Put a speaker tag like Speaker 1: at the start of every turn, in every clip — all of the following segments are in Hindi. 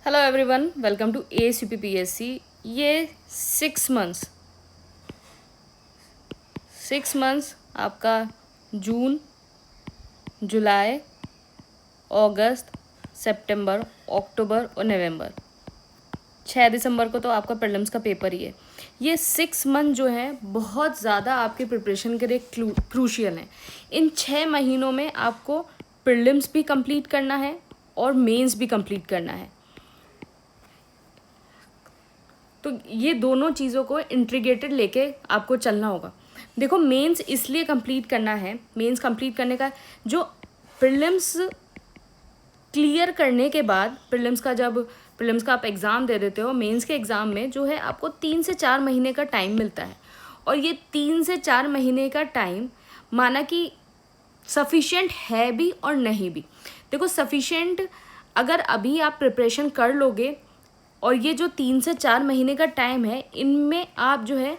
Speaker 1: Hello everyone, welcome to ASUPPSC। ये 6 मंथ्स आपका जून, जुलाई, अगस्त, सितंबर, अक्टूबर और नवंबर। 6 दिसंबर को तो आपका प्रीलिम्स का पेपर ही है। ये 6 मंथ जो है बहुत ज़्यादा आपके प्रिपरेशन के लिए क्रूशियल हैं। इन 6 महीनों में आपको प्रीलिम्स भी कंप्लीट करना है और मेंस भी कंप्लीट करना है। तो ये दोनों चीज़ों को इंटीग्रेटेड लेके आपको चलना होगा। देखो, मेंस इसलिए कंप्लीट करना है, मेंस कंप्लीट करने का जो प्रीलिम्स क्लियर करने के बाद, प्रीलिम्स का आप एग्ज़ाम दे देते हो, मेंस के एग्ज़ाम में जो है आपको 3 से 4 महीने का टाइम मिलता है। और ये 3 से 4 महीने का टाइम माना कि सफिशिएंट है भी और नहीं भी। देखो, सफिशिएंट अगर अभी आप प्रिपरेशन कर लोगे और ये जो 3 से 4 महीने का टाइम है, इनमें आप जो है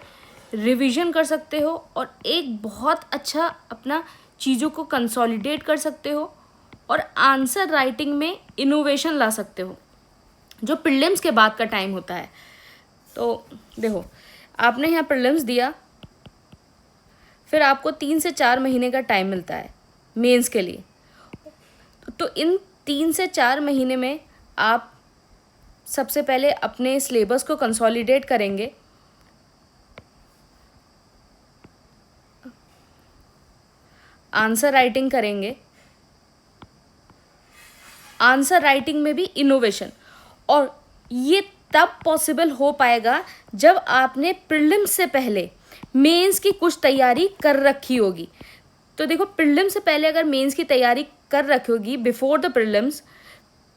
Speaker 1: रिवीजन कर सकते हो और एक बहुत अच्छा अपना चीज़ों को कंसोलिडेट कर सकते हो और आंसर राइटिंग में इनोवेशन ला सकते हो, जो प्रीलिम्स के बाद का टाइम होता है। तो देखो, आपने यहाँ प्रीलिम्स दिया, फिर आपको 3 से 4 महीने का टाइम मिलता है मेंस के लिए। तो इन 3 से 4 महीने में आप सबसे पहले अपने सिलेबस को कंसोलिडेट करेंगे, आंसर राइटिंग करेंगे, आंसर राइटिंग में भी इनोवेशन। और ये तब पॉसिबल हो पाएगा जब आपने प्रीलिम्स से पहले मेंस की कुछ तैयारी कर रखी होगी। तो देखो, प्रीलिम्स से पहले अगर मेंस की तैयारी कर रखी होगी बिफोर द प्रीलिम्स,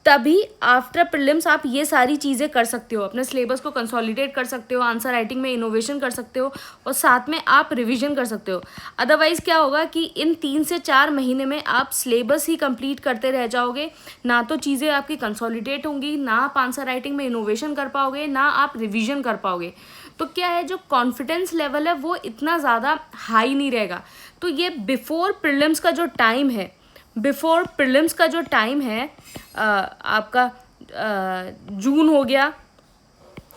Speaker 1: तभी आफ्टर प्रीलिम्स आप ये सारी चीज़ें कर सकते हो, अपने सिलेबस को कंसोलिडेट कर सकते हो, आंसर राइटिंग में इनोवेशन कर सकते हो और साथ में आप रिवीजन कर सकते हो। अदरवाइज़ क्या होगा कि इन 3 से 4 महीने में आप सिलेबस ही कंप्लीट करते रह जाओगे, ना तो चीज़ें आपकी कंसोलिडेट होंगी, ना आप आंसर राइटिंग में इनोवेशन कर पाओगे, ना आप रिविजन कर पाओगे। तो क्या है, जो कॉन्फिडेंस लेवल है वो इतना ज़्यादा हाई नहीं रहेगा। तो ये बिफोर प्रीलिम्स का जो टाइम है, आपका जून हो गया,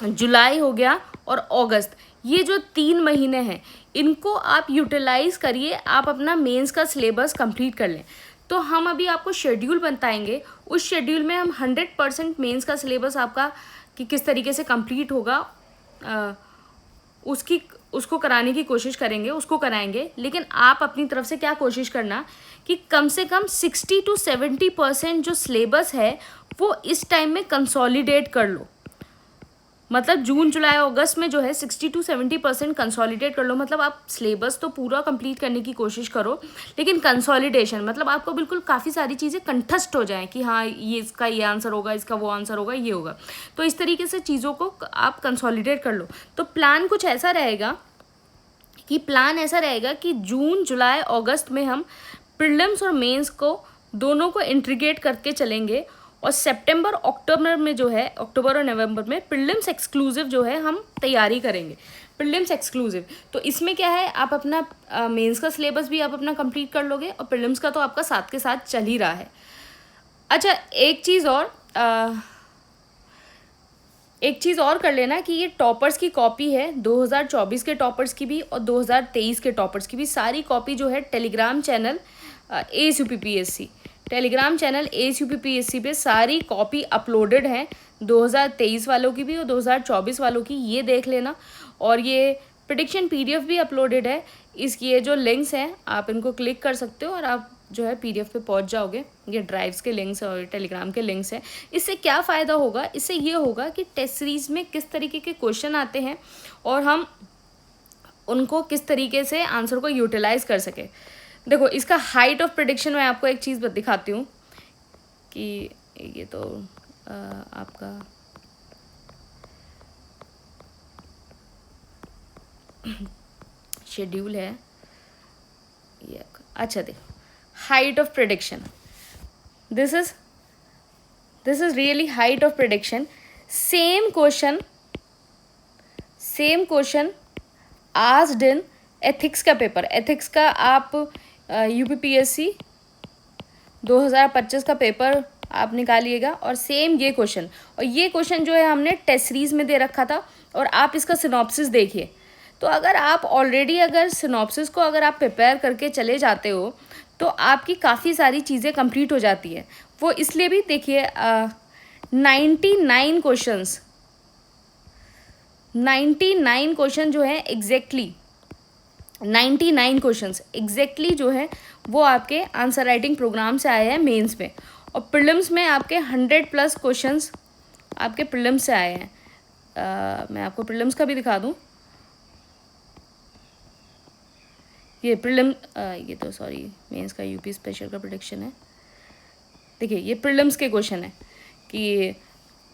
Speaker 1: जुलाई हो गया और अगस्त, ये जो 3 महीने हैं इनको आप यूटिलाइज करिए, आप अपना मेंस का सिलेबस कंप्लीट कर लें। तो हम अभी आपको शेड्यूल बताएंगे, उस शेड्यूल में हम 100% मेंस का सिलेबस आपका कि किस तरीके से कंप्लीट होगा उसको कराने की कोशिश करेंगे, उसको कराएंगे। लेकिन आप अपनी तरफ से क्या कोशिश करना कि कम से कम 60 to 70% जो सिलेबस है वो इस टाइम में कंसोलिडेट कर लो। मतलब जून, जुलाई, अगस्त में जो है 60 to 70% कंसोलिडेट कर लो। मतलब आप सिलेबस तो पूरा कंप्लीट करने की कोशिश करो, लेकिन कंसोलिडेशन मतलब आपको बिल्कुल काफ़ी सारी चीज़ें कंठस्थ हो जाएं कि हाँ, ये इसका ये आंसर होगा, इसका वो आंसर होगा, ये होगा। तो इस तरीके से चीज़ों को आप कंसोलिडेट कर लो। तो प्लान ऐसा रहेगा कि जून, जुलाई, अगस्त में हम प्रीलिम्स और मेंस को दोनों को इंटीग्रेट करके चलेंगे और सितंबर, अक्टूबर में जो है, अक्टूबर और नवंबर में प्रीलिम्स एक्सक्लूसिव जो है हम तैयारी करेंगे, प्रीलिम्स एक्सक्लूसिव। तो इसमें क्या है, आप अपना मेंस का सिलेबस भी आप अपना कंप्लीट कर लोगे और प्रीलिम्स का तो आपका साथ के साथ चल ही रहा है। अच्छा, एक चीज़ और कर लेना कि ये टॉपर्स की कॉपी है, 2024 के टॉपर्स की भी और 2023 के टॉपर्स की भी सारी कॉपी जो है टेलीग्राम चैनल ASUPPSC पे सारी कॉपी अपलोडेड है, 2023 वालों की भी और 2024 वालों की, ये देख लेना। और ये प्रेडिक्शन PDF भी अपलोडेड है। ये जो लिंक्स हैं आप इनको क्लिक कर सकते हो और आप जो है PDF पे पहुंच जाओगे। ये ड्राइव्स के लिंक्स और टेलीग्राम के लिंक्स हैं। इससे क्या फ़ायदा होगा, इससे ये होगा कि टेस्ट सीरीज़ में किस तरीके के क्वेश्चन आते हैं और हम उनको किस तरीके से आंसर को यूटिलाइज कर सके। देखो, इसका हाइट ऑफ प्रेडिक्शन मैं आपको एक चीज़ दिखाती हूँ कि ये तो आपका शेड्यूल है ये। अच्छा, देखो, height of prediction, this is really height of prediction. same question asked in ethics का पेपर, ethics का आप UPPSC 2025 का पेपर आप निकालिएगा। और सेम ये क्वेश्चन, और ये क्वेश्चन जो है हमने टेस्ट सीरीज में दे रखा था, और आप इसका सिनॉप्सिस देखिए। तो अगर आप ऑलरेडी अगर सिनॉप्सिस को अगर आप प्रिपेयर करके चले जाते हो तो आपकी काफ़ी सारी चीज़ें कंप्लीट हो जाती है। वो इसलिए भी देखिए 99 क्वेश्चंस 99 क्वेश्चन जो है एग्जैक्टली 99 क्वेश्चंस एग्जैक्टली जो है वो आपके आंसर राइटिंग प्रोग्राम से आए हैं मेंस में, और प्रीलिम्स में आपके 100+ क्वेश्चंस आपके प्रीलिम्स से आए हैं। मैं आपको प्रीलिम्स का भी दिखा दूं। ये ये तो सॉरी मेंस का यूपी स्पेशल का प्रेडिक्शन है। देखिए ये प्रीलिम्स के क्वेश्चन है कि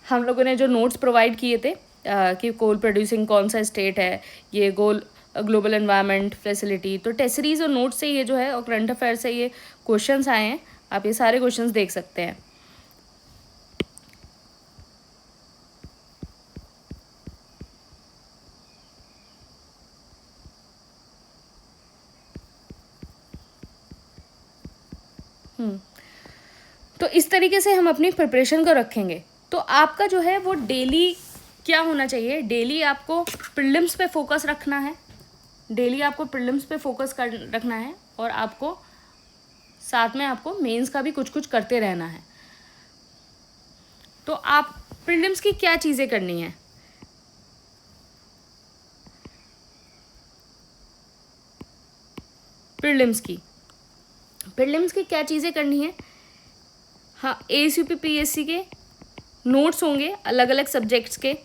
Speaker 1: हम लोगों ने जो नोट्स प्रोवाइड किए थे कि कोल प्रोड्यूसिंग कौन सा स्टेट है, ये ग्लोबल एनवायरनमेंट फैसिलिटी, तो टेस्ट सीरीज और नोट्स से ये जो है और करंट अफेयर से ये क्वेश्चंस आए हैं। आप ये सारे क्वेश्चंस देख सकते हैं। तो इस तरीके से हम अपनी प्रिपरेशन को रखेंगे तो आपका जो है वो डेली क्या होना चाहिए, डेली आपको प्रीलिम्स पे फोकस रखना है, डेली आपको प्रीलिम्स पे फोकस रखना है, और आपको साथ में आपको मेंस का भी कुछ कुछ करते रहना है। तो आप प्रीलिम्स की क्या चीज़ें करनी है, प्रीलिम्स की क्या चीज़ें करनी है। हाँ, ASUP PSC के नोट्स होंगे अलग अलग सब्जेक्ट्स के,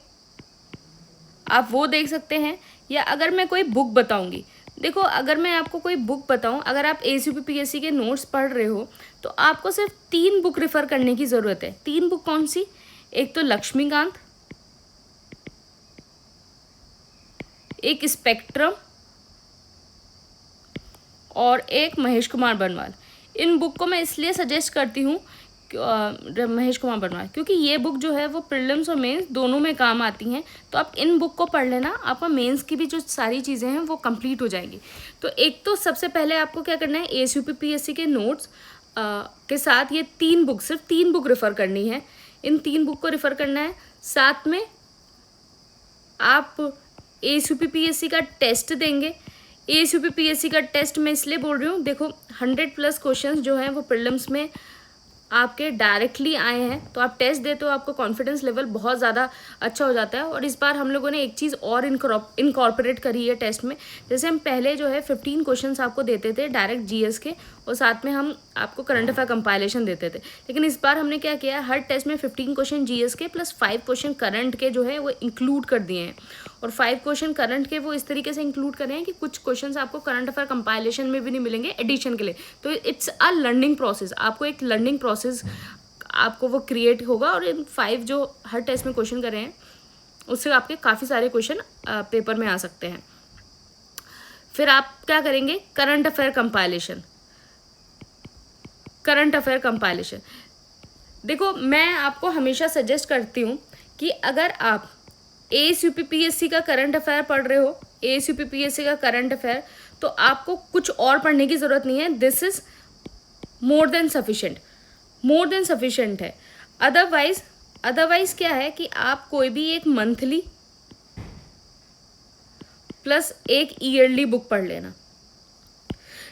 Speaker 1: आप वो देख सकते हैं। या अगर मैं कोई बुक बताऊंगी, देखो अगर मैं आपको कोई बुक बताऊं, अगर आप ASUP PSC के नोट्स पढ़ रहे हो तो आपको सिर्फ 3 बुक रेफर करने की ज़रूरत है। 3 बुक कौन सी? एक तो लक्ष्मीकांत, एक स्पेक्ट्रम, और एक महेश कुमार बनवाल। इन बुक को मैं इसलिए सजेस्ट करती हूँ महेश कुमार बनवाल, क्योंकि ये बुक जो है वो प्रीलिम्स और मेंस दोनों में काम आती हैं। तो आप इन बुक को पढ़ लेना, आपका मेंस की भी जो सारी चीज़ें हैं वो कंप्लीट हो जाएंगी। तो एक तो सबसे पहले आपको क्या करना है, ASUP PSC के नोट्स के साथ ये 3 बुक, सिर्फ 3 बुक रेफ़र करनी है। इन 3 बुक को रेफ़र करना है। साथ में आप ASUP PSC का टेस्ट देंगे। ASUP PSC का टेस्ट मैं इसलिए बोल रही हूँ, देखो 100+ क्वेश्चंस जो हैं वो प्रीलिम्स में आपके डायरेक्टली आए हैं, तो आप टेस्ट देते हो, आपको कॉन्फिडेंस लेवल बहुत ज़्यादा अच्छा हो जाता है। और इस बार हम लोगों ने एक चीज़ और इनकॉर्पोरेट करी है टेस्ट में। जैसे हम पहले जो है 15 क्वेश्चंस आपको देते थे डायरेक्ट GS के, और साथ में हम आपको करंट अफेयर कंपाइलेशन देते थे। लेकिन इस बार हमने क्या किया है, हर टेस्ट में 15 क्वेश्चन GS के प्लस 5 क्वेश्चन करंट के जो है वो इंक्लूड कर दिए हैं। और 5 क्वेश्चन करंट के वो इस तरीके से इंक्लूड कर रहे हैं कि कुछ क्वेश्चंस आपको करंट अफेयर कंपाइलेशन में भी नहीं मिलेंगे एडिशन के लिए। तो इट्स अ लर्निंग प्रोसेस, आपको एक लर्निंग प्रोसेस आपको वो क्रिएट होगा। और इन 5 जो हर टेस्ट में क्वेश्चन कर रहे हैं उससे आपके काफ़ी सारे क्वेश्चन पेपर में आ सकते हैं। फिर आप क्या करेंगे, करंट अफेयर कंपाइलेशन। देखो मैं आपको हमेशा सजेस्ट करती हूँ कि अगर आप ASUP PSC का करंट अफेयर पढ़ रहे हो, ASUP PSC का करंट अफेयर, तो आपको कुछ और पढ़ने की ज़रूरत नहीं है। This is more than sufficient है। अदरवाइज क्या है कि आप कोई भी एक मंथली प्लस एक ईयरली बुक पढ़ लेना।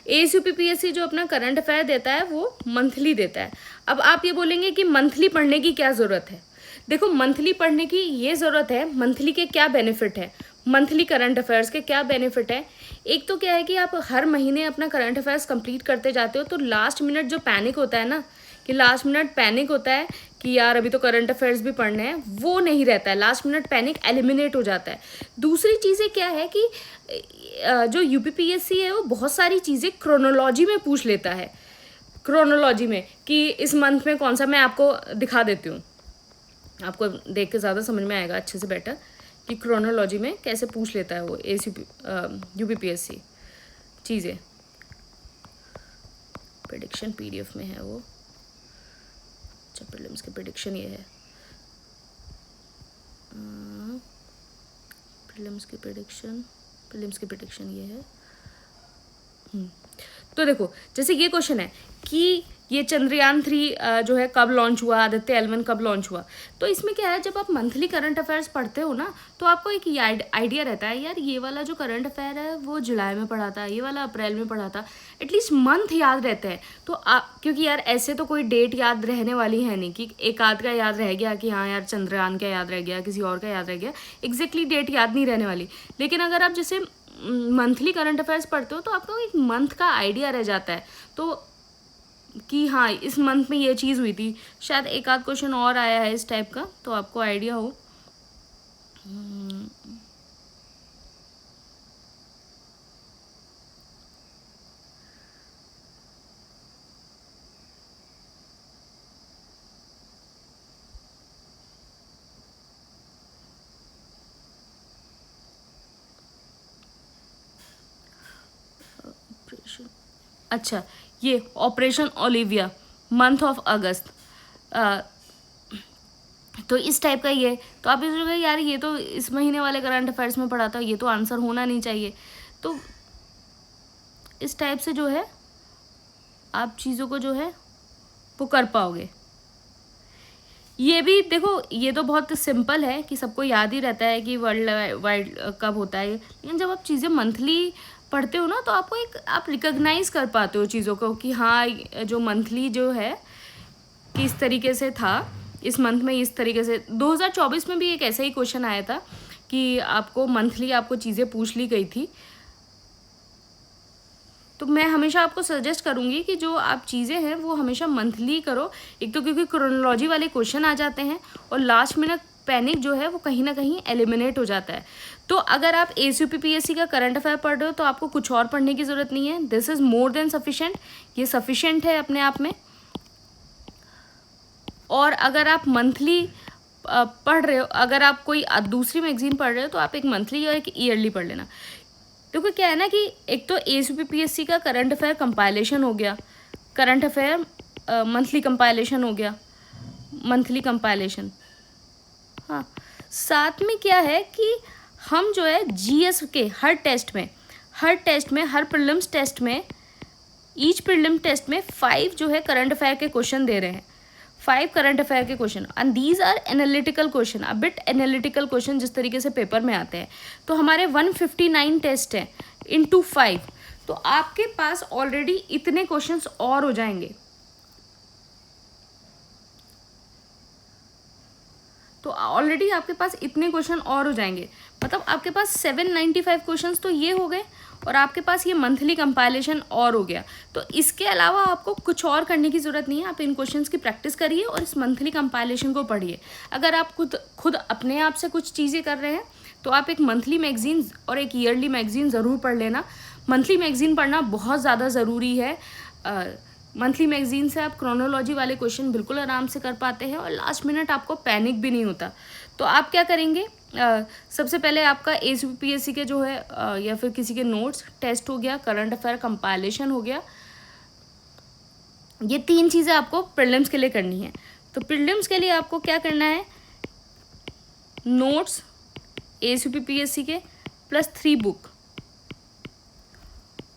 Speaker 1: ASUP PSC जो अपना करंट अफेयर देता है वो मंथली देता है। अब आप ये बोलेंगे कि मंथली पढ़ने की क्या ज़रूरत है। देखो मंथली पढ़ने की ये ज़रूरत है, मंथली के क्या बेनिफिट है, मंथली करंट अफेयर्स के क्या बेनिफिट है। एक तो क्या है कि आप हर महीने अपना करंट अफेयर्स कंप्लीट करते जाते हो, तो लास्ट मिनट जो पैनिक होता है ना, कि लास्ट मिनट पैनिक होता है कि यार अभी तो करंट अफेयर्स भी पढ़ने हैं, वो नहीं रहता है। लास्ट मिनट पैनिक एलिमिनेट हो जाता है। दूसरी चीज़ें क्या है कि जो UPPSC है वो बहुत सारी चीज़ें क्रोनोलॉजी में पूछ लेता है, क्रोनोलॉजी में कि इस मंथ में कौन सा, मैं आपको दिखा देती हूँ, आपको देख के ज़्यादा समझ में आएगा अच्छे से बेटर कि क्रोनोलॉजी में कैसे पूछ लेता है वो UPPSC चीज़ें। प्रेडिक्शन PDF में है वो। अच्छा प्रीलिम्स की प्रेडिक्शन ये है, प्रीलिम्स की प्रेडिक्शन ये है। तो देखो जैसे ये क्वेश्चन है कि ये चंद्रयान 3 जो है कब लॉन्च हुआ, आदित्य L1 कब लॉन्च हुआ। तो इसमें क्या है, जब आप मंथली करंट अफेयर्स पढ़ते हो ना, तो आपको एक आइडिया रहता है, यार ये वाला जो करंट अफेयर है वो जुलाई में पढ़ा था, ये वाला अप्रैल में पढ़ा था, एटलीस्ट मंथ याद रहते हैं। तो आप, क्योंकि यार ऐसे तो कोई डेट याद रहने वाली है नहीं कि एक आध का याद रह गया कि हाँ यार चंद्रयान का याद रह गया, किसी और का याद रह गया, एग्जैक्टली डेट याद नहीं रहने वाली। लेकिन अगर आप जैसे मंथली करंट अफेयर्स पढ़ते हो तो आपको एक मंथ का आइडिया रह जाता है, तो कि हाँ इस मंथ में ये चीज़ हुई थी। शायद एक आध क्वेश्चन और आया है इस टाइप का, तो आपको आइडिया हो। अच्छा, ये ऑपरेशन ओलिविया, मंथ ऑफ अगस्त, तो इस टाइप का ये। तो आप ये सोचोगे यार ये तो इस महीने वाले करंट अफेयर्स में पढ़ा था, ये तो आंसर होना नहीं चाहिए। तो इस टाइप से जो है आप चीज़ों को जो है वो कर पाओगे। ये भी देखो, ये तो बहुत सिंपल है कि सबको याद ही रहता है कि वर्ल्ड वाइड कब होता है, लेकिन जब आप चीज़ें मंथली पढ़ते हो ना, तो आपको एक आप रिकॉग्नाइज कर पाते हो चीज़ों को कि हाँ जो मंथली जो है किस तरीके से था, इस मंथ में इस तरीके से। 2024 में भी एक ऐसा ही क्वेश्चन आया था कि आपको मंथली आपको चीज़ें पूछ ली गई थी। तो मैं हमेशा आपको सजेस्ट करूँगी कि जो आप चीज़ें हैं वो हमेशा मंथली करो। एक तो क्योंकि क्रोनोलॉजी वाले क्वेश्चन आ जाते हैं, और लास्ट मिनट पैनिक जो है वो कहीं ना कहीं एलिमिनेट हो जाता है। तो अगर आप ACUP-PSC का करंट अफेयर पढ़ रहे हो तो आपको कुछ और पढ़ने की ज़रूरत नहीं है। This is more than sufficient, ये सफिशेंट है अपने आप में। और अगर आप मंथली पढ़ रहे हो, अगर आप कोई दूसरी मैगजीन पढ़ रहे हो, तो आप एक मंथली और एक ईयरली पढ़ लेना। क्योंकि क्या है ना कि एक तो ACUP-PSC का करंट अफेयर कंपाइलेशन हो गया, करंट अफेयर मंथली कंपाइलेशन हो गया, मंथली कंपाइलेशन। हाँ, साथ में क्या है कि हम जो है GS के हर टेस्ट में, हर प्रीलिम्स टेस्ट में, ईच प्रीलिम टेस्ट में 5 जो है करंट अफेयर के क्वेश्चन दे रहे हैं, 5 करंट अफेयर के question, and these are analytical question, a bit analytical question जिस तरीके से पेपर में आते हैं। तो हमारे 159 टेस्ट हैं इंटू 5, तो आपके पास ऑलरेडी इतने क्वेश्चंस और हो जाएंगे। तो ऑलरेडी आपके पास इतने क्वेश्चन और हो जाएंगे, मतलब आपके पास 795 क्वेश्चंस तो ये हो गए, और आपके पास ये मंथली कंपाइलेशन और हो गया। तो इसके अलावा आपको कुछ और करने की ज़रूरत नहीं है, आप इन क्वेश्चंस की प्रैक्टिस करिए और इस मंथली कंपाइलेशन को पढ़िए। अगर आप खुद अपने आप से कुछ चीज़ें कर रहे हैं तो आप एक मंथली मैगजीन और एक ईयरली मैगजीन ज़रूर पढ़ लेना। मंथली मैगजीन पढ़ना बहुत ज़्यादा ज़रूरी है। मंथली मैगजीन से आप क्रोनोलॉजी वाले क्वेश्चन बिल्कुल आराम से कर पाते हैं, और लास्ट मिनट आपको पैनिक भी नहीं होता। तो आप क्या करेंगे, सबसे पहले आपका ACUP-PSC के जो है या फिर किसी के नोट्स, टेस्ट हो गया, करंट अफेयर कंपाइलेशन हो गया, ये 3 चीज़ें आपको प्रीलिम्स के लिए करनी है। तो प्रीलिम्स के लिए आपको क्या करना है, नोट्स ACUP-PSC के प्लस 3 बुक,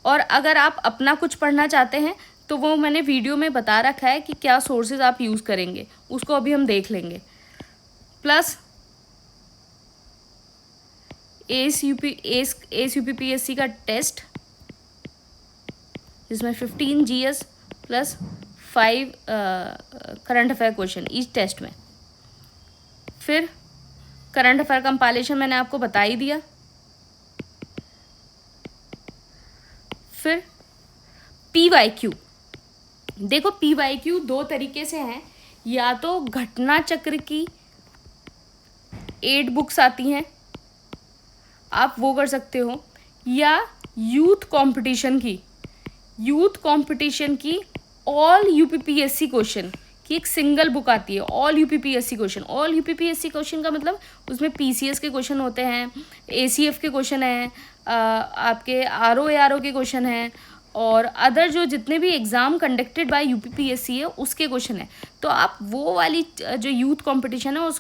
Speaker 1: और अगर आप अपना कुछ पढ़ना चाहते हैं तो वो मैंने वीडियो में बता रखा है कि क्या सोर्सेज आप यूज़ करेंगे, उसको अभी हम देख लेंगे। प्लस ACUP-PSC का टेस्ट, जिसमें 15 GS plus 5 current affair question each test में। फिर करंट अफेयर कंपाइलेशन मैंने आपको बता ही दिया। फिर PYQ, देखो PYQ 2 तरीके से हैं, या तो घटना चक्र की 8 बुक्स आती हैं, आप वो कर सकते हो, या यूथ कंपटीशन की ऑल UP-PSC क्वेश्चन की एक सिंगल बुक आती है, all UP-PSC question. All UP-PSC question का मतलब उसमें PCS के क्वेश्चन होते हैं, ACF के क्वेश्चन हैं, आपके RO के क्वेश्चन हैं, और अदर जो जितने भी एग्ज़ाम कंडक्टेड बाय UP-PSC है उसके क्वेश्चन है। तो आप वो वाली जो यूथ कंपटीशन है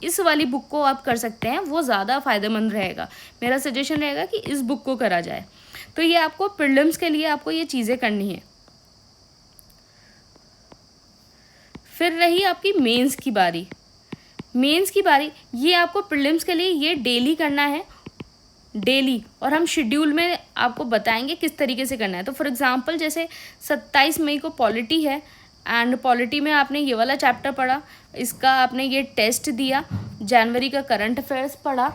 Speaker 1: इस वाली बुक को आप कर सकते हैं, वो ज़्यादा फ़ायदेमंद रहेगा। मेरा सजेशन रहेगा कि इस बुक को करा जाए। तो ये आपको प्रीलिम्स के लिए आपको ये चीज़ें करनी है। फिर रही आपकी मेंस की बारी। मेंस की बारी ये आपको प्रीलिम्स के लिए ये डेली करना है, डेली, और हम शेड्यूल में आपको बताएंगे किस तरीके से करना है। तो फॉर एग्जांपल जैसे 27 मई को पॉलिटी है एंड पॉलिटी में आपने ये वाला चैप्टर पढ़ा, इसका आपने ये टेस्ट दिया, जनवरी का करंट अफेयर्स पढ़ा,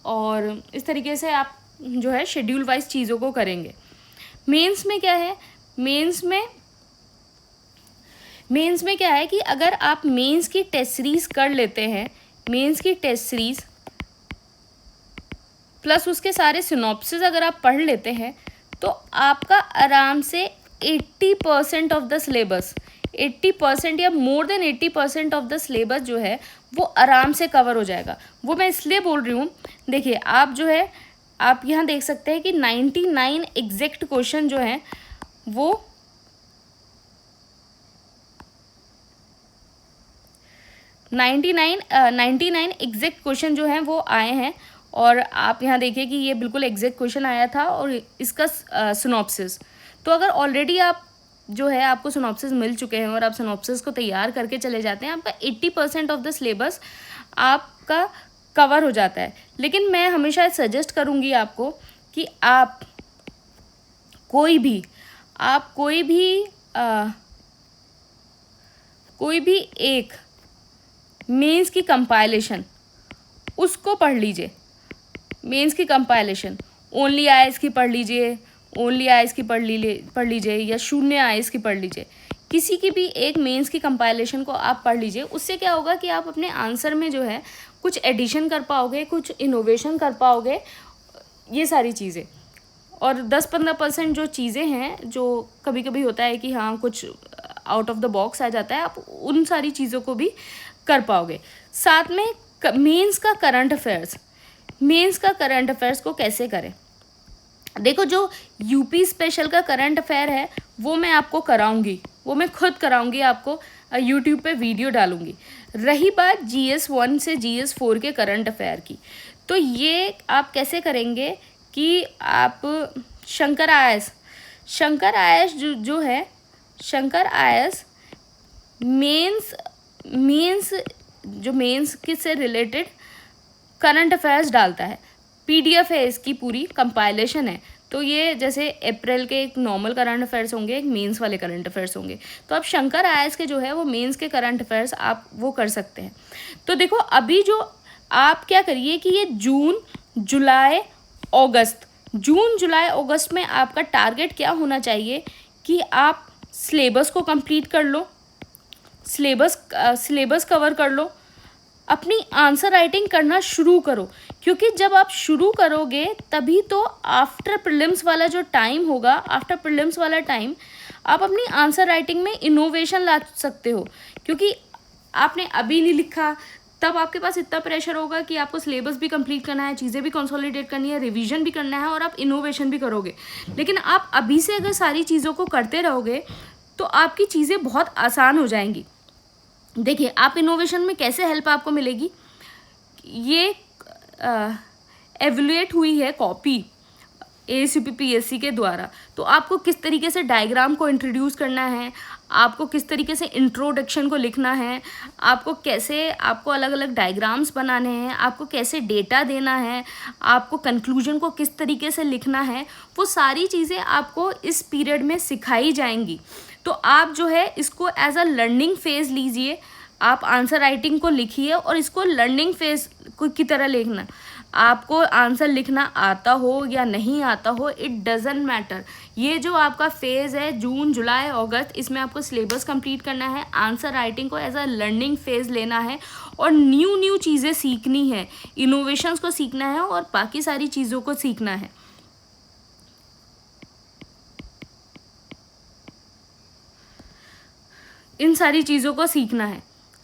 Speaker 1: और इस तरीके से आप जो है शेड्यूल वाइज चीज़ों को करेंगे। मेंस में क्या है, मेंस में क्या है कि अगर आप मेंस की टेस्ट सीरीज कर लेते हैं, मेंस की टेस्ट सीरीज प्लस उसके सारे सिनॉप्सिस अगर आप पढ़ लेते हैं तो आपका आराम से 80% ऑफ द सिलेबस, 80% या more than 80% of the syllabus जो है वो आराम से कवर हो जाएगा। वो मैं इसलिए बोल रही हूँ, देखिए आप जो है आप यहाँ देख सकते हैं कि 99 एग्जैक्ट क्वेश्चन जो हैं वो 99 एग्जैक्ट क्वेश्चन जो हैं वो आए हैं, और आप यहाँ देखिए कि ये बिल्कुल एग्जैक्ट क्वेश्चन आया था और इसका सिनॉप्सिस। तो अगर ऑलरेडी आप जो है आपको सिनॉप्सिस मिल चुके हैं और आप सिनॉप्सिस को तैयार करके चले जाते हैं, आपका 80% ऑफ द सिलेबस आपका कवर हो जाता है। लेकिन मैं हमेशा सजेस्ट करूँगी आपको कि आप कोई भी एक मेंस की कंपाइलेशन उसको पढ़ लीजिए। मेंस की कंपाइलेशन ओनली आईएएस की पढ़ लीजिए, ओनली आईएएस की पढ़ लीजिए या शून्य आईएएस की पढ़ लीजिए। किसी की भी एक मेंस की कंपाइलेशन को आप पढ़ लीजिए। उससे क्या होगा कि आप अपने आंसर में जो है कुछ एडिशन कर पाओगे, कुछ इनोवेशन कर पाओगे, ये सारी चीज़ें। और 10-15% जो चीज़ें हैं जो कभी कभी होता है कि हाँ कुछ आउट ऑफ द बॉक्स आ जाता है, आप उन सारी चीज़ों को भी कर पाओगे। साथ में मेंस का करंट अफेयर्स को कैसे करें, देखो जो यूपी स्पेशल का करंट अफेयर है वो मैं आपको कराऊंगी, वो मैं खुद कराऊंगी, आपको यूट्यूब पे वीडियो डालूंगी। रही बात GS1 से GS4 के करंट अफेयर की, तो ये आप कैसे करेंगे कि आप शंकर आईएएस जो है शंकर आईएएस मेंस जो मेंस के से रिलेटेड करंट अफेयर्स डालता है। PDF है, इसकी पूरी कंपाइलेशन है। तो ये जैसे अप्रैल के एक नॉर्मल करंट अफेयर्स होंगे, एक मेंस वाले करंट अफेयर्स होंगे। तो आप शंकर आईएएस के जो है वो मेंस के करंट अफेयर्स आप वो कर सकते हैं। तो देखो अभी जो आप क्या करिए कि ये जून जुलाई अगस्त में आपका टारगेट क्या होना चाहिए कि आप सिलेबस को कंप्लीट कर लो, सिलेबस कवर कर लो, अपनी आंसर राइटिंग करना शुरू करो। क्योंकि जब आप शुरू करोगे तभी तो आफ्टर प्रीलिम्स वाला जो टाइम होगा, आफ्टर प्रीलिम्स वाला टाइम आप अपनी आंसर राइटिंग में इनोवेशन ला सकते हो। क्योंकि आपने अभी नहीं लिखा तब आपके पास इतना प्रेशर होगा कि आपको सिलेबस भी कंप्लीट करना है, चीज़ें भी कंसोलिडेट करनी है, रिवीजन भी करना है और आप इनोवेशन भी करोगे। लेकिन आप अभी से अगर सारी चीज़ों को करते रहोगे तो आपकी चीज़ें बहुत आसान हो जाएंगी। देखिए आप इनोवेशन में कैसे हेल्प आपको मिलेगी, ये एवेल्युएट हुई है कॉपी ACP PSC के द्वारा। तो आपको किस तरीके से डायग्राम को इंट्रोड्यूस करना है, आपको किस तरीके से इंट्रोडक्शन को लिखना है, आपको अलग अलग डायग्राम्स बनाने हैं, आपको कैसे डेटा देना है, आपको कंक्लूजन को किस तरीके से लिखना है, वो सारी चीज़ें आपको इस पीरियड में सिखाई जाएंगी। तो आप जो है इसको एज अ लर्निंग फेज़ लीजिए, आप आंसर राइटिंग को लिखिए और इसको लर्निंग फेज़ की तरह लिखना। आपको आंसर लिखना आता हो या नहीं आता हो, इट डजेंट मैटर। ये जो आपका फेज़ है जून जुलाई अगस्त, इसमें आपको सिलेबस कंप्लीट करना है, आंसर राइटिंग को एज अ लर्निंग फेज़ लेना है और न्यू चीज़ें सीखनी है, इनोवेशंस को सीखना है और बाकी सारी चीज़ों को सीखना है। इन सारी चीज़ों को सीखना है।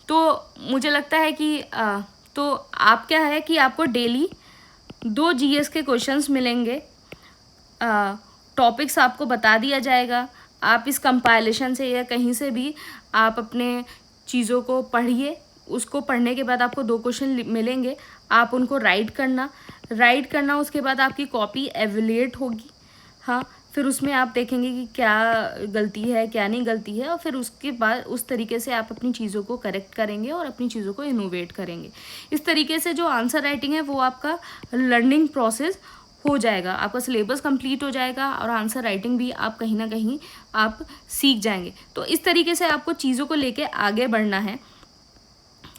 Speaker 1: तो मुझे लगता है कि तो आप क्या है कि आपको डेली 2 GS के क्वेश्चंस मिलेंगे, टॉपिक्स आपको बता दिया जाएगा। आप इस कंपाइलेशन से या कहीं से भी आप अपने चीज़ों को पढ़िए, उसको पढ़ने के बाद आपको 2 क्वेश्चन मिलेंगे, आप उनको राइट करना, उसके बाद आपकी कॉपी एवेल्युएट होगी। हाँ, फिर उसमें आप देखेंगे कि क्या गलती है क्या नहीं गलती है, और फिर उसके बाद उस तरीके से आप अपनी चीज़ों को करेक्ट करेंगे और अपनी चीज़ों को इनोवेट करेंगे। इस तरीके से जो आंसर राइटिंग है वो आपका लर्निंग प्रोसेस हो जाएगा, आपका सिलेबस कंप्लीट हो जाएगा और आंसर राइटिंग भी आप कहीं ना कहीं आप सीख जाएंगे। तो इस तरीके से आपको चीज़ों को लेके आगे बढ़ना है।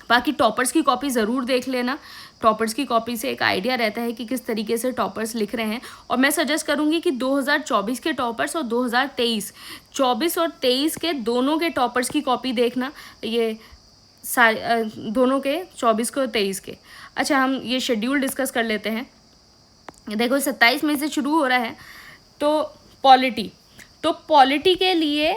Speaker 1: बाकी टॉपर्स की कॉपी ज़रूर देख लेना, टॉपर्स की कॉपी से एक आइडिया रहता है कि किस तरीके से टॉपर्स लिख रहे हैं। और मैं सजेस्ट करूंगी कि 2024 के टॉपर्स और 2023 24 और 23 के दोनों के टॉपर्स की कॉपी देखना, ये दोनों के 24 के और 23 के। अच्छा, हम ये शेड्यूल डिस्कस कर लेते हैं। देखो 27 मई से शुरू हो रहा है तो पॉलिटी के लिए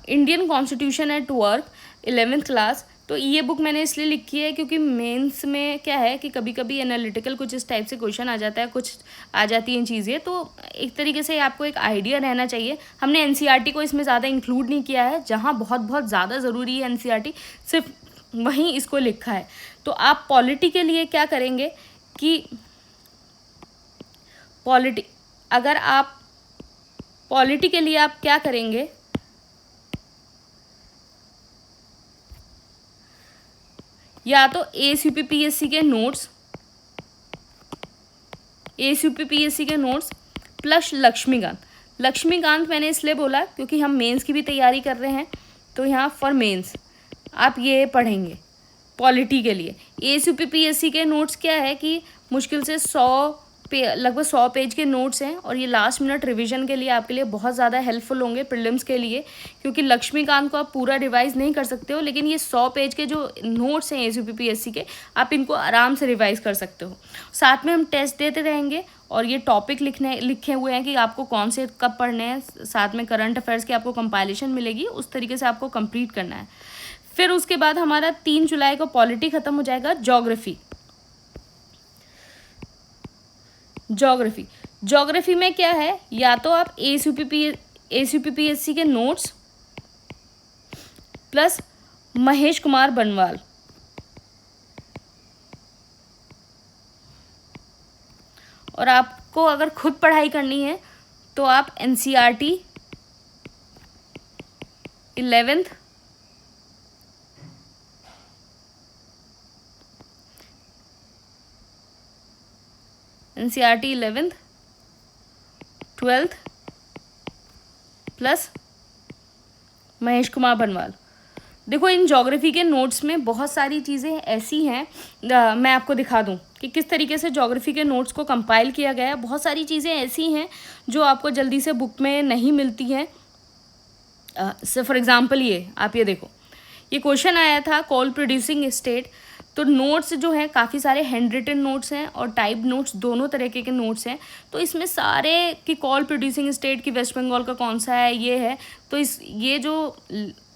Speaker 1: Indian constitution at work 11th class. तो ये बुक मैंने इसलिए लिखी है क्योंकि मेंस में क्या है कि कभी कभी एनालिटिकल कुछ इस टाइप से क्वेश्चन आ जाता है, कुछ आ जाती हैं चीज़ें, तो एक तरीके से आपको एक आइडिया रहना चाहिए। हमने एनसीईआरटी को इसमें ज़्यादा इंक्लूड नहीं किया है, जहाँ बहुत बहुत ज़्यादा ज़रूरी है एनसीईआरटी सिर्फ वहीं इसको लिखा है। तो आप पॉलिटी के लिए क्या करेंगे कि पॉलिटी के लिए आप क्या करेंगे, या तो एएसयूपीपीएससी के नोट्स प्लस लक्ष्मीकांत मैंने इसलिए बोला क्योंकि हम मेंस की भी तैयारी कर रहे हैं, तो यहाँ फॉर मेंस आप ये पढ़ेंगे पॉलिटी के लिए। एएसयूपीपीएससी के नोट्स क्या है कि मुश्किल से लगभग 100 पेज के नोट्स हैं, और ये लास्ट मिनट रिवीजन के लिए आपके लिए बहुत ज़्यादा हेल्पफुल होंगे प्रीलिम्स के लिए, क्योंकि लक्ष्मीकांत को आप पूरा रिवाइज नहीं कर सकते हो, लेकिन ये 100 पेज के जो नोट्स हैं एएसयूपीपीएससी के, आप इनको आराम से रिवाइज कर सकते हो। साथ में हम टेस्ट देते रहेंगे, और ये टॉपिक लिखे हुए हैं कि आपको कौन से कब पढ़ने हैं, साथ में करंट अफेयर्स की आपको कंपाइलेशन मिलेगी, उस तरीके से आपको कंप्लीट करना है। फिर उसके बाद हमारा 3 जुलाई को पॉलिटी खत्म हो जाएगा। ज्योग्राफी में क्या है, या तो आप एएसयूपीपीएससी के नोट्स प्लस महेश कुमार बनवाल, और आपको अगर खुद पढ़ाई करनी है तो आप NCERT 11th NCERT 11th 12th plus Mahesh Kumar बनवाल। देखो इन ज्योग्राफी के नोट्स में बहुत सारी चीज़ें ऐसी हैं, मैं आपको दिखा दूं कि किस तरीके से ज्योग्राफी के नोट्स को कंपाइल किया गया है। बहुत सारी चीज़ें ऐसी हैं जो आपको जल्दी से बुक में नहीं मिलती हैं। से फॉर एग्जांपल ये देखो, ये क्वेश्चन आया था कोल प्रोड्यूसिंग स्टेट। तो नोट्स जो हैं काफ़ी सारे हैंड रिटन नोट्स हैं और टाइप नोट्स, दोनों तरह के नोट्स हैं। तो इसमें सारे कि कॉल प्रोड्यूसिंग स्टेट की वेस्ट बंगाल का कौन सा है, ये है। तो ये जो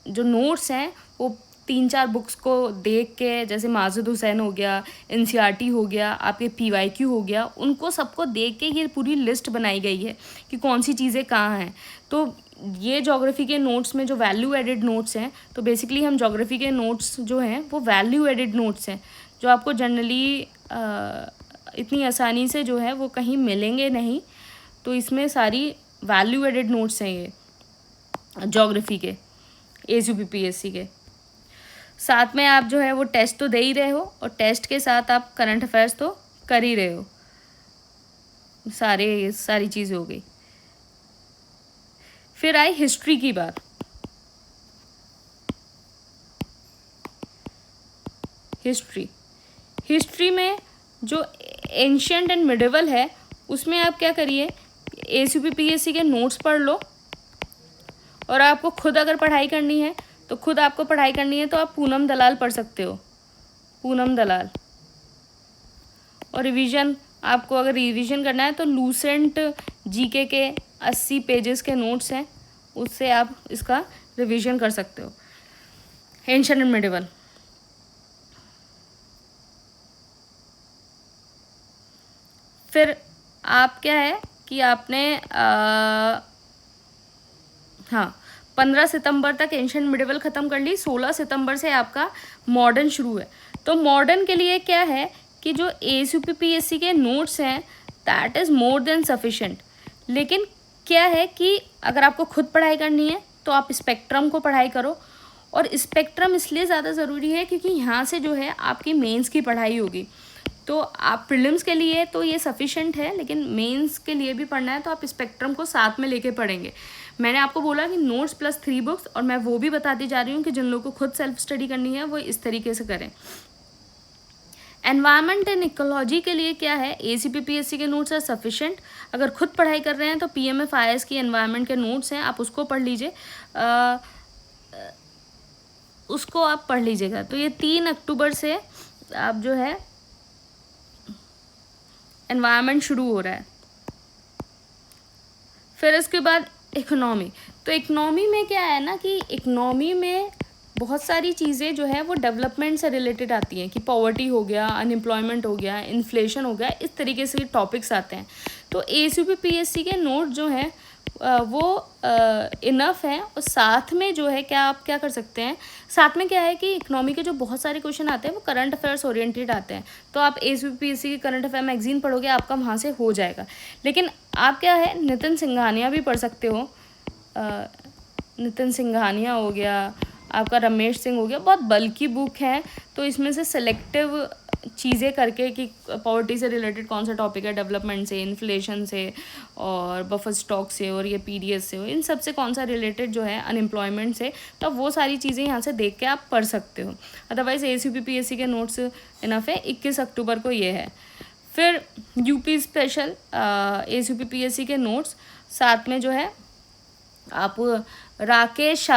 Speaker 1: नोट्स हैं वो 3-4 बुक्स को देख के, जैसे माजिद हुसैन हो गया, एनसीईआरटी हो गया, आपके पीवाईक्यू हो गया, उनको सबको देख के ये पूरी लिस्ट बनाई गई है कि कौन सी चीज़ें कहाँ हैं। तो ये ज्योग्राफी के नोट्स में जो वैल्यू एडिड नोट्स हैं, तो बेसिकली हम ज्योग्राफी के नोट्स जो हैं वो वैल्यू एडिड नोट्स हैं, जो आपको जनरली इतनी आसानी से जो है वो कहीं मिलेंगे नहीं। तो इसमें सारी वैल्यू एडिड नोट्स हैं ये ज्योग्राफी के एएसयूपीपीएससी के। साथ में आप जो है वो टेस्ट तो दे ही रहे हो, और टेस्ट के साथ आप करंट अफेयर्स तो कर ही रहे हो। सारी चीज़ें हो गई। फिर आई हिस्ट्री की बात। हिस्ट्री में जो एंशिएंट एंड मिडिवल है, उसमें आप क्या करिए, एएसयूपीपीएससी के नोट्स पढ़ लो, और आपको खुद अगर पढ़ाई करनी है तो आप पूनम दलाल पढ़ सकते हो, पूनम दलाल। और रिवीजन, आपको अगर रिवीजन करना है तो लूसेंट जीके के 80 पेजेस के नोट्स हैं, उससे आप इसका रिवीजन कर सकते हो। Ancient and medieval. फिर आप क्या है कि आपने 15 सितंबर तक एंशिएंट मिडिवल ख़त्म कर ली। 16 सितंबर से आपका मॉडर्न शुरू है। तो मॉडर्न के लिए क्या है कि जो एएसयूपीपीएससी के नोट्स हैं that is more than sufficient, लेकिन क्या है कि अगर आपको खुद पढ़ाई करनी है तो आप स्पेक्ट्रम को पढ़ाई करो, और स्पेक्ट्रम इसलिए ज़्यादा ज़रूरी है क्योंकि यहाँ से जो है आपकी मेंस की पढ़ाई होगी। तो आप प्रीलिम्स के लिए तो ये सफिशेंट है, लेकिन मेंस के लिए भी पढ़ना है तो आप स्पेक्ट्रम को साथ में लेके पढ़ेंगे। मैंने आपको बोला कि नोट्स प्लस 3 बुक्स, और मैं वो भी बताती जा रही हूँ कि जिन लोगों को खुद सेल्फ स्टडी करनी है वो इस तरीके से करें। एनवायरनमेंट एंड इकोलॉजी के लिए क्या है, ACPPSC के नोट्स है सफिशेंट। अगर खुद पढ़ाई कर रहे हैं तो PMFIS की एनवायरनमेंट के नोट्स हैं, आप उसको पढ़ लीजिए, उसको आप पढ़ लीजिएगा। तो ये 3 अक्टूबर से आप जो है एनवायरनमेंट शुरू हो रहा है। फिर इसके बाद इकोनॉमी। तो इकोनॉमी में क्या है ना कि इकोनॉमी में बहुत सारी चीज़ें जो है वो डेवलपमेंट से रिलेटेड आती हैं, कि पॉवर्टी हो गया, अनएम्प्लॉयमेंट हो गया, इन्फ्लेशन हो गया, इस तरीके से टॉपिक्स आते हैं। तो ACPPSC के नोट जो हैं वो इनफ है। और साथ में जो है क्या आप क्या कर सकते हैं, साथ में क्या है कि इकोनॉमी के जो बहुत सारे क्वेश्चन आते हैं वो करंट अफेयर्स ओरिएंटेड आते हैं। तो आप ACPPSC की करंट अफेयर मैगजीन पढ़ोगे, आपका वहाँ से हो जाएगा। लेकिन आप क्या है, नितिन सिंघानिया भी पढ़ सकते हो। नितिन सिंघानिया हो गया, आपका रमेश सिंह हो गया, बहुत बल्कि बुक है। तो इसमें से सेलेक्टिव चीज़ें करके कि पॉवर्टी से रिलेटेड कौन सा टॉपिक है, डेवलपमेंट से, इन्फ्लेशन से, और बफर स्टॉक से, और ये PDS से हो, इन सब से कौन सा रिलेटेड जो है अनएम्प्लॉयमेंट से, तो वो सारी चीज़ें यहाँ से देख के आप पढ़ सकते हो। अदरवाइज़ ACPPSC के नोट्स इनफ है। 21 अक्टूबर को ये है। फिर UP स्पेशल ACPPSC के नोट्स, साथ में जो है आप राकेश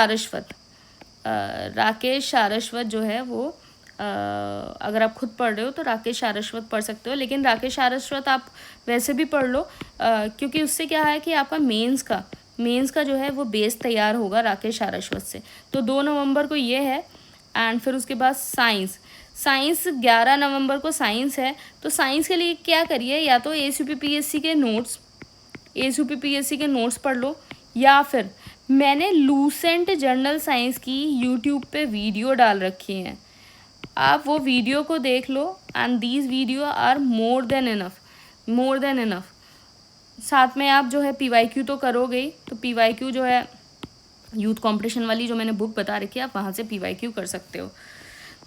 Speaker 1: सारस्वत जो है वो अगर आप खुद पढ़ रहे हो तो राकेश सारस्वत पढ़ सकते हो। लेकिन राकेश सारस्वत आप वैसे भी पढ़ लो, क्योंकि उससे क्या है कि आपका मेंस का जो है वो बेस तैयार होगा राकेश सारस्वत से। तो 2 नवंबर को ये है। एंड फिर उसके बाद साइंस 11 नवंबर को साइंस है। तो साइंस के लिए क्या करिए, या तो ACPPSC के नोट्स पढ़ लो, या फिर मैंने लूसेंट जर्नल साइंस की यूट्यूब पे वीडियो डाल रखी हैं, आप वो वीडियो को देख लो। And these video are more than enough. साथ में आप जो है PYQ तो करोगे ही, तो PYQ जो है यूथ कंपटीशन वाली जो मैंने बुक बता रखी है, आप वहाँ से PYQ कर सकते हो।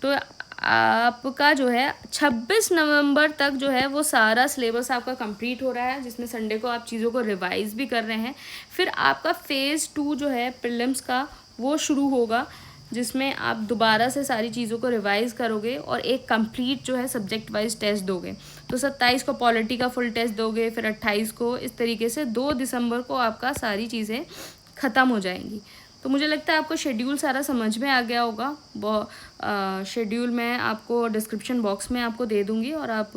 Speaker 1: तो आपका जो है 26 नवंबर तक जो है वो सारा सिलेबस आपका कंप्लीट हो रहा है, जिसमें संडे को आप चीज़ों को रिवाइज भी कर रहे हैं। फिर आपका फेज़ 2 जो है प्रीलिम्स का वो शुरू होगा, जिसमें आप दोबारा से सारी चीज़ों को रिवाइज करोगे और एक कंप्लीट जो है सब्जेक्ट वाइज टेस्ट दोगे। तो 27 को पॉलिटी का फुल टेस्ट दोगे, फिर 28 को, इस तरीके से 2 दिसंबर को आपका सारी चीज़ें ख़त्म हो जाएंगी। तो मुझे लगता है आपको शेड्यूल सारा समझ में आ गया होगा। वो शेड्यूल मैं आपको डिस्क्रिप्शन बॉक्स में आपको दे दूँगी, और आप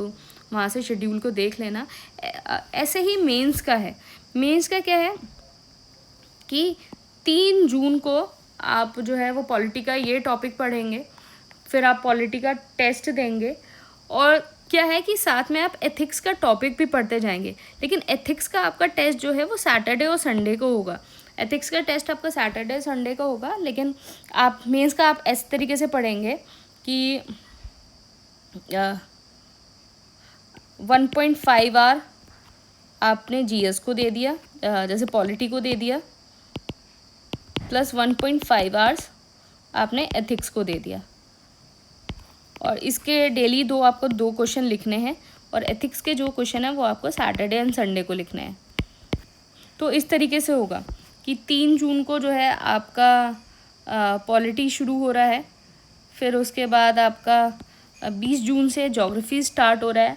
Speaker 1: वहाँ से शेड्यूल को देख लेना। ऐसे ही मेंस का है। मेंस का क्या है कि 3 जून को आप जो है वो पॉलिटी का ये टॉपिक पढ़ेंगे, फिर आप पॉलिटी का टेस्ट देंगे, और क्या है कि साथ में आप एथिक्स का टॉपिक भी पढ़ते जाएंगे। लेकिन एथिक्स का आपका टेस्ट जो है वो सैटरडे और संडे को होगा। एथिक्स का टेस्ट आपका सैटरडे संडे का होगा। लेकिन आप मेंस का आप इस तरीके से पढ़ेंगे कि 1.5 आवर आपने GS को दे दिया, जैसे पॉलिटी को दे दिया, प्लस 1.5 आवर्स आपने एथिक्स को दे दिया, और इसके डेली आपको 2 क्वेश्चन लिखने हैं, और एथिक्स के जो क्वेश्चन है वो आपको सैटरडे एंड संडे को लिखने हैं। तो इस तरीके से होगा कि 3 जून को जो है आपका पॉलिटी शुरू हो रहा है, फिर उसके बाद आपका 20 जून से ज्योग्राफी स्टार्ट हो रहा है।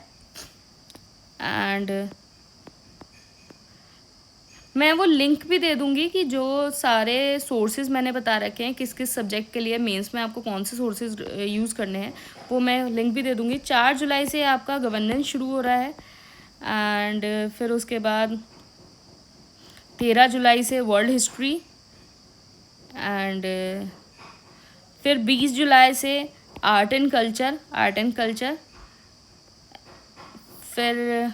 Speaker 1: एंड मैं वो लिंक भी दे दूँगी कि जो सारे सोर्सेज मैंने बता रखे हैं किस किस सब्जेक्ट के लिए मेंस में आपको कौन से सोर्सेज यूज़ करने हैं, वो मैं लिंक भी दे दूँगी। 4 जुलाई से आपका गवर्नेंस शुरू हो रहा है, एंड फिर उसके बाद 13 जुलाई से वर्ल्ड हिस्ट्री, एंड फिर 20 जुलाई से आर्ट एंड कल्चर, फिर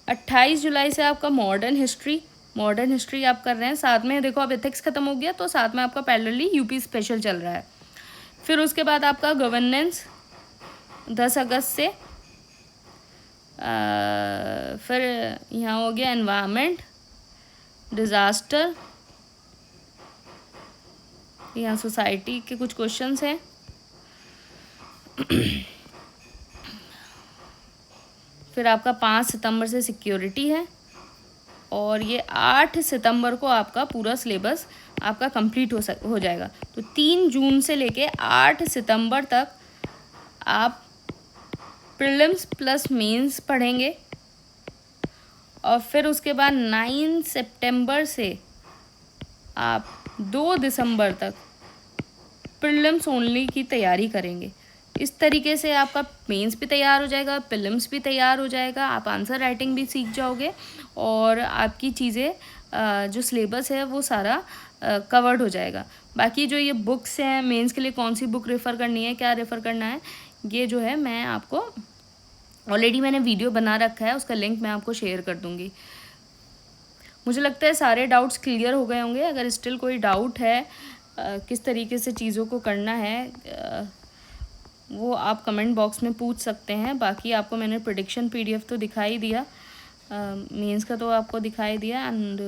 Speaker 1: 28 जुलाई से आपका मॉडर्न हिस्ट्री आप कर रहे हैं। साथ में देखो अब एथिक्स ख़त्म हो गया, तो साथ में आपका पैरेलली UP स्पेशल चल रहा है। फिर उसके बाद आपका गवर्नेंस 10 अगस्त से, फिर यहाँ हो गया एनवायरनमेंट, डिज़ास्टर, यहाँ सोसाइटी के कुछ क्वेश्चंस हैं। फिर आपका 5 सितंबर से सिक्योरिटी है, और ये 8 सितंबर को आपका पूरा सिलेबस आपका कंप्लीट हो जाएगा। तो 3 जून से लेके 8 सितंबर तक आप प्रीलिम्स प्लस मेंस पढ़ेंगे, और फिर उसके बाद 9 सितंबर से आप 2 दिसंबर तक प्रीलिम्स ओनली की तैयारी करेंगे। इस तरीके से आपका मेंस भी तैयार हो जाएगा, प्रीलिम्स भी तैयार हो जाएगा, आप आंसर राइटिंग भी सीख जाओगे, और आपकी चीज़ें जो सिलेबस है वो सारा कवर्ड हो जाएगा। बाकी जो ये बुक्स हैं, मेंस के लिए कौन सी बुक रेफ़र करनी है, क्या रेफ़र करना है, ये जो है मैं आपको ऑलरेडी मैंने वीडियो बना रखा है, उसका लिंक मैं आपको शेयर कर दूँगी। मुझे लगता है सारे डाउट्स क्लियर हो गए होंगे। अगर स्टिल कोई डाउट है किस तरीके से चीज़ों को करना है, वो आप कमेंट बॉक्स में पूछ सकते हैं। बाकी आपको मैंने प्रेडिक्शन पीडीएफ तो दिखाई दिया, मेंस का तो आपको दिखाई दिया, एंड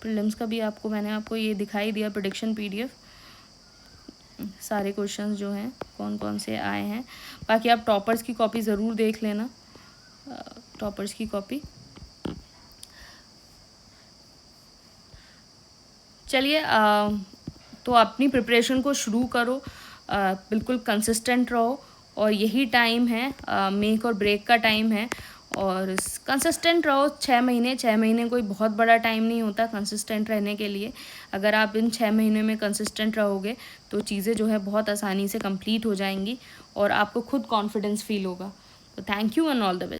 Speaker 1: प्रीलिम्स का भी मैंने आपको ये दिखाई दिया प्रेडिक्शन पीडीएफ। सारे क्वेश्चंस जो हैं कौन कौन से आए हैं। बाकी आप टॉपर्स की कॉपी ज़रूर देख लेना, टॉपर्स की कॉपी। चलिए, तो अपनी प्रिपरेशन को शुरू करो, बिल्कुल कंसिस्टेंट रहो, और यही टाइम है, मेक और ब्रेक का टाइम है, और कंसिस्टेंट रहो। 6 महीने कोई बहुत बड़ा टाइम नहीं होता कंसिस्टेंट रहने के लिए। अगर आप इन 6 महीने में कंसिस्टेंट रहोगे तो चीज़ें जो है बहुत आसानी से कंप्लीट हो जाएंगी, और आपको खुद कॉन्फिडेंस फील होगा। तो thank you and all the best.